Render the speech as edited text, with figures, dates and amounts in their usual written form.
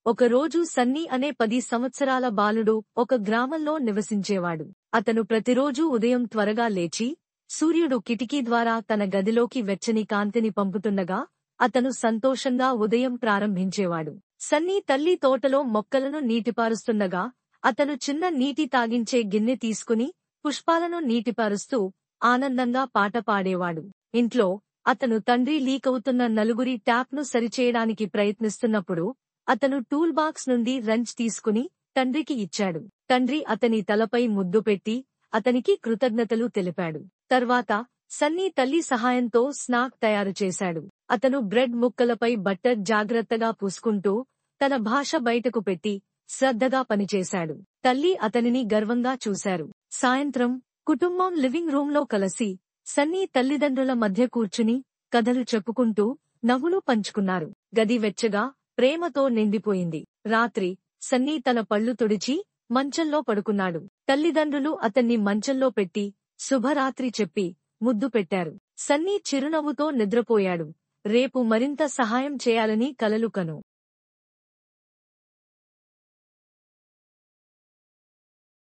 ఒకరోజు సన్నీ అనే 10 సంవత్సరాల బాలుడు ఒక గ్రామంలో నివసించేవాడు. అతను ప్రతిరోజూ ఉదయం త్వరగా లేచి, సూర్యుడు కిటికీ ద్వారా తన గదిలోకి వెచ్చని కాంతిని పంపుతుండగా, అతను సంతోషంగా ఉదయం ప్రారంభించేవాడు. సన్నీ తల్లి తోటలో మొక్కలను నీటిపారుస్తుండగా, అతను చిన్న నీటి తాగించే గిన్నె తీసుకుని, పుష్పాలను నీటిపారుస్తూ, ఆనందంగా పాట పాడేవాడు. ఇంట్లో, అతను తండ్రి లీకవుతున్న నలుగురి ట్యాప్ను సరిచేయడానికి ప్రయత్నిస్తున్నప్పుడు, అతను టూల్ బాక్స్ నుండి రెంచ్ తీసుకుని, తండ్రికి ఇచ్చాడు. తండ్రి అతని తలపై ముద్దు పెట్టి, అతనికి కృతజ్ఞతలు తెలిపాడు. తర్వాత, సన్నీ తల్లి సహాయంతో స్నాక్ తయారు చేశాడు. అతను బ్రెడ్ ముక్కలపై బట్టర్ జాగ్రత్తగా పూసుకుంటూ, తన భాష బయటకు పెట్టి, శ్రద్ధగా పనిచేశాడు. తల్లి అతనిని గర్వంగా చూశారు. సాయంత్రం, కుటుంబం లివింగ్ రూంలో కలిసి, సన్నీ తల్లిదండ్రుల మధ్య కూర్చుని, కథలు చెప్పుకుంటూ, నవ్వులు పంచుకున్నారు. గది వెచ్చగా, ప్రేమతో నిండిపోయింది. రాత్రి, సన్నీ తన పళ్ళు తుడిచి, మంచంలో పడుకున్నాడు. తల్లిదండ్రులు అతన్ని మంచంలో పెట్టి, శుభరాత్రి చెప్పి, ముద్దు పెట్టారు. సన్నీ చిరునవ్వుతో నిద్రపోయాడు. రేపు మరింత సహాయం చేయాలని కలలు కను.